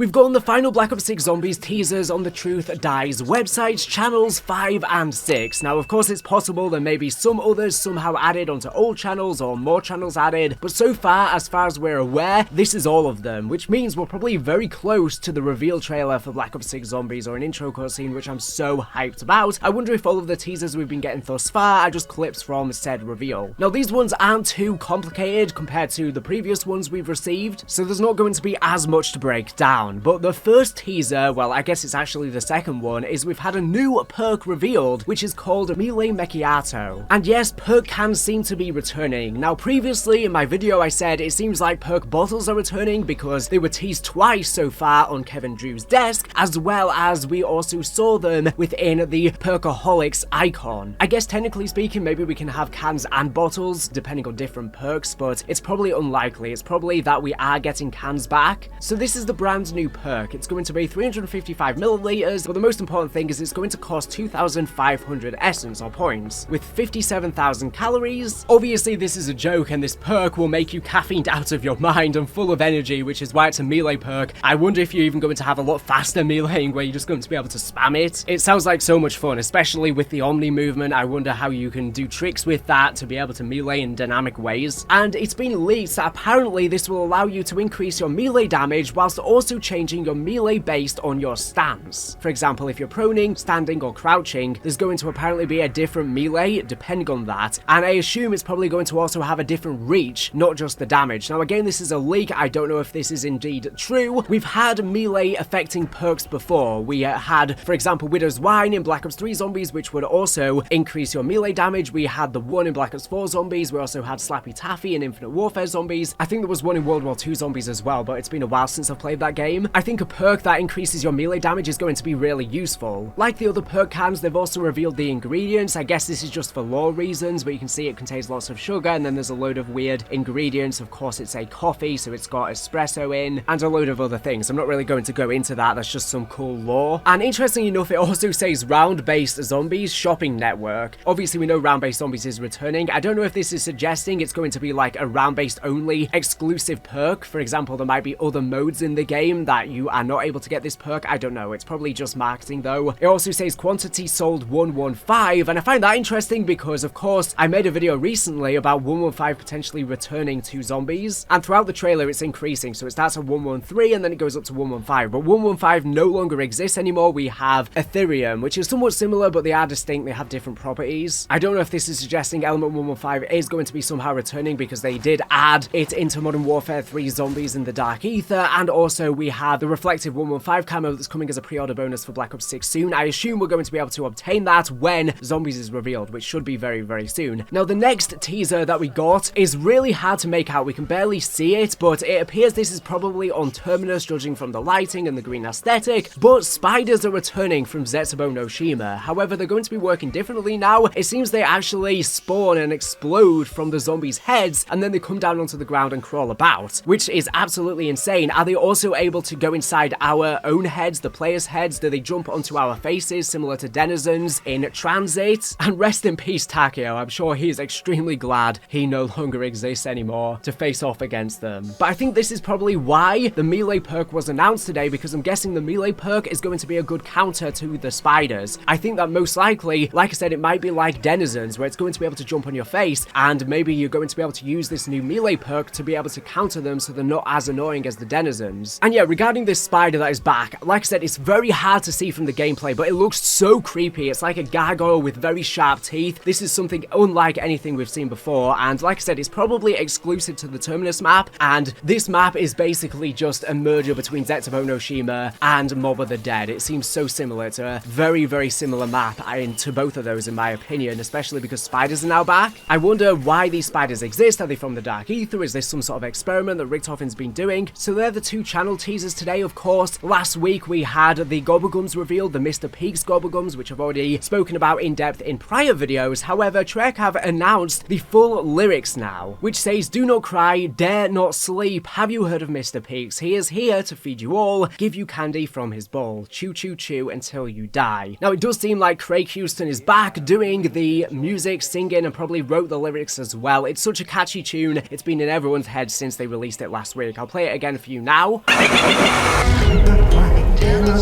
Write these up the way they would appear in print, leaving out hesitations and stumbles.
We've gotten the final Black Ops 6 Zombies teasers on the Truth Dies websites, channels 5 and 6. Now, of course, it's possible there may be some others somehow added onto old channels or more channels added, but so far as we're aware, this is all of them, which means we're probably very close to the reveal trailer for Black Ops 6 Zombies or an intro cutscene, which I'm so hyped about. I wonder if all of the teasers we've been getting thus far are just clips from said reveal. Now, these ones aren't too complicated compared to the previous ones we've received, so there's not going to be as much to break down. But the first teaser, well, I guess it's actually the second one, is we've had a new perk revealed, which is called Melee Macchiato. And yes, perk cans seem to be returning. Now, previously in my video I said it seems like perk bottles are returning because they were teased twice so far on Kevin Drew's desk, as well as we also saw them within the Perkaholics icon. I guess technically speaking, maybe we can have cans and bottles depending on different perks, but it's probably unlikely. It's probably that we are getting cans back. So this is the brand new perk. It's going to be 355 milliliters, but the most important thing is it's going to cost 2,500 essence or points with 57,000 calories. Obviously this is a joke and this perk will make you caffeined out of your mind and full of energy, which is why it's a melee perk. I wonder if you're even going to have a lot faster meleeing where you're just going to be able to spam it. It sounds like so much fun, especially with the Omni movement. I wonder how you can do tricks with that to be able to melee in dynamic ways. And it's been leaked that apparently this will allow you to increase your melee damage whilst also changing your melee based on your stance. For example, if you're proning, standing or crouching, there's going to apparently be a different melee depending on that, and I assume it's probably going to also have a different reach, not just the damage. Now again, this is a leak, I don't know if this is indeed true. We've had melee affecting perks before. We had, for example, Widow's Wine in Black Ops 3 Zombies, which would also increase your melee damage. We had the one in Black Ops 4 Zombies. We also had Slappy Taffy in Infinite Warfare Zombies. I think there was one in World War II Zombies as well, but it's been a while since I've played that game. I think a perk that increases your melee damage is going to be really useful. Like the other perk cans, they've also revealed the ingredients. I guess this is just for lore reasons, but you can see it contains lots of sugar, and then there's a load of weird ingredients. Of course, it's a coffee, so it's got espresso in, and a load of other things. I'm not really going to go into that, that's just some cool lore. And interestingly enough, it also says round-based zombies shopping network. Obviously, we know round-based zombies is returning. I don't know if this is suggesting it's going to be like a round-based only exclusive perk. For example, there might be other modes in the game that you are not able to get this perk. I don't know. It's probably just marketing though. It also says quantity sold 115, and I find that interesting because, of course, I made a video recently about 115 potentially returning to zombies, and throughout the trailer it's increasing. So it starts at 113 and then it goes up to 115, but 115 no longer exists anymore. We have Ethereum, which is somewhat similar, but they are distinct. They have different properties. I don't know if this is suggesting Element 115 is going to be somehow returning because they did add it into Modern Warfare 3 Zombies in the Dark Ether, and also we have the Reflective 115 camo that's coming as a pre-order bonus for Black Ops 6 soon. I assume we're going to be able to obtain that when Zombies is revealed, which should be very, very soon. Now, the next teaser that we got is really hard to make out. We can barely see it, but it appears this is probably on Terminus, judging from the lighting and the green aesthetic, but spiders are returning from Zetsubo no Shima. However, they're going to be working differently now. It seems they actually spawn and explode from the zombies' heads, and then they come down onto the ground and crawl about, which is absolutely insane. Are they also able to go inside our own heads, the players' heads? Do they jump onto our faces, similar to denizens in Transit? And rest in peace, Takeo. I'm sure he's extremely glad he no longer exists anymore to face off against them. But I think this is probably why the melee perk was announced today, because I'm guessing the melee perk is going to be a good counter to the spiders. I think that most likely, like I said, it might be like denizens, where it's going to be able to jump on your face, and maybe you're going to be able to use this new melee perk to be able to counter them so they're not as annoying as the denizens. And yeah, regarding this spider that is back, like I said, it's very hard to see from the gameplay, but it looks so creepy. It's like a gargoyle with very sharp teeth. This is something unlike anything we've seen before, and like I said, it's probably exclusive to the Terminus map, and this map is basically just a merger between Zetsubo no Shima and Mob of the Dead. It seems so similar. It's a very, very similar map to both of those in my opinion, especially because spiders are now back. I wonder why these spiders exist. Are they from the Dark Ether? Is this some sort of experiment that Richtofen's been doing? So they're the two channel teasers today, of course. Last week we had the Gobblegums revealed, the Mr. Peaks Gobblegums, which I've already spoken about in depth in prior videos. However, Treyarch have announced the full lyrics now, which says, "Do not cry, dare not sleep. Have you heard of Mr. Peaks? He is here to feed you all, give you candy from his bowl. Chew, chew, chew until you die." Now, it does seem like Craig Houston is back doing the music, singing, and probably wrote the lyrics as well. It's such a catchy tune. It's been in everyone's head since they released it last week. I'll play it again for you now.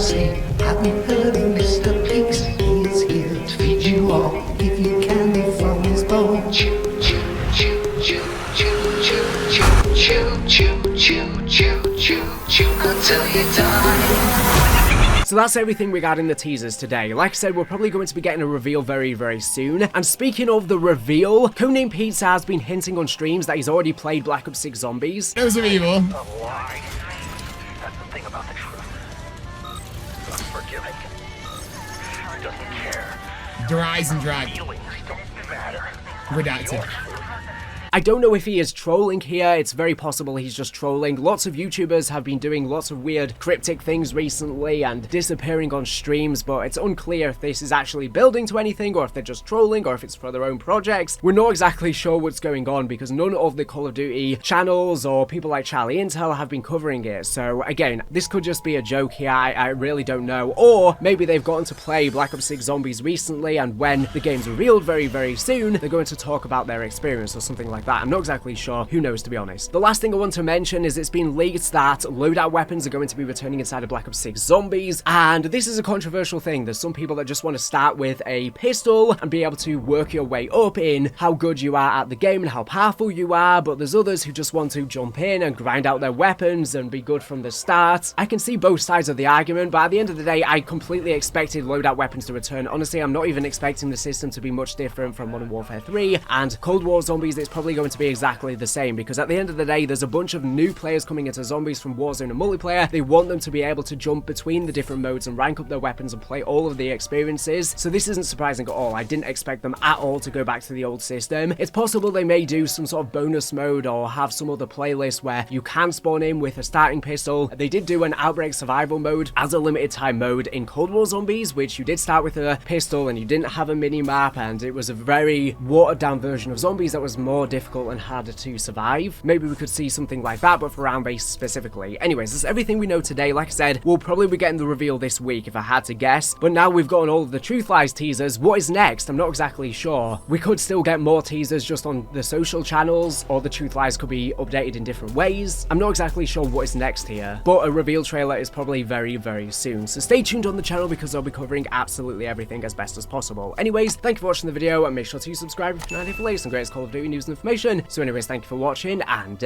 say, have you heard of Mr. Pigs? He's here to feed you all, give you candy from his bowl. Chew, chew, chew, chew, chew, chew, chew, chew, chew, chew, chew, chew, chew, until you die. So that's everything regarding the teasers today. Like I said, we're probably going to be getting a reveal very, very soon. And speaking of the reveal, Codename Pizza has been hinting on streams that he's already played Black Ops 6 Zombies. Those are evil. A lie. That's the thing about the truth. Unforgiving. It doesn't care. Dries and dry. Feelings don't matter. Redacted. I don't know if he is trolling here, it's very possible he's just trolling. Lots of YouTubers have been doing lots of weird cryptic things recently and disappearing on streams, but it's unclear if this is actually building to anything or if they're just trolling or if it's for their own projects. We're not exactly sure what's going on because none of the Call of Duty channels or people like Charlie Intel have been covering it. So again, this could just be a joke here, I really don't know. Or maybe they've gotten to play Black Ops 6 Zombies recently and when the game's revealed very, very soon, they're going to talk about their experience or something like that. I'm not exactly sure. Who knows, to be honest. The last thing I want to mention is it's been leaked that loadout weapons are going to be returning inside of Black Ops 6 Zombies, and this is a controversial thing. There's some people that just want to start with a pistol and be able to work your way up in how good you are at the game and how powerful you are, but there's others who just want to jump in and grind out their weapons and be good from the start. I can see both sides of the argument, but at the end of the day, I completely expected loadout weapons to return. Honestly, I'm not even expecting the system to be much different from Modern Warfare 3, and Cold War Zombies, it's probably going to be exactly the same, because at the end of the day, there's a bunch of new players coming into Zombies from Warzone and multiplayer. They want them to be able to jump between the different modes and rank up their weapons and play all of the experiences, so this isn't surprising at all. I didn't expect them at all to go back to the old system. It's possible they may do some sort of bonus mode or have some other playlist where you can spawn in with a starting pistol. They did do an Outbreak Survival mode as a limited time mode in Cold War Zombies, which you did start with a pistol and you didn't have a mini-map, and it was a very watered down version of Zombies that was more difficult and harder to survive. Maybe we could see something like that, but for round base specifically. Anyways, that's everything we know today. Like I said, we'll probably be getting the reveal this week if I had to guess, but now we've gotten all of the Truth Lies teasers. What is next? I'm not exactly sure. We could still get more teasers just on the social channels, or the Truth Lies could be updated in different ways. I'm not exactly sure what is next here, but a reveal trailer is probably very, very soon. So stay tuned on the channel because I'll be covering absolutely everything as best as possible. Anyways, thank you for watching the video, and make sure to subscribe if you're not here for the latest and greatest Call of Duty news and information. So anyways, thank you for watching, and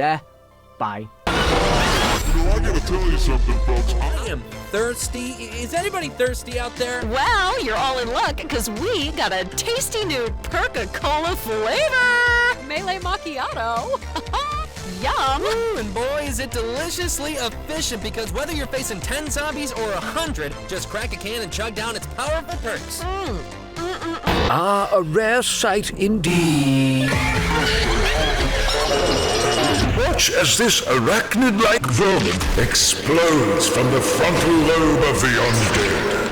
bye. I gotta tell you something, folks. I am thirsty. Is anybody thirsty out there? Well, you're all in luck because we got a tasty new Coca-Cola flavor! Melee Macchiato. Yum! Ooh, and boy, is it deliciously efficient, because whether you're facing 10 zombies or 100, just crack a can and chug down its powerful perks. Ah, a rare sight indeed. Watch as this arachnid-like vermin explodes from the frontal lobe of the undead.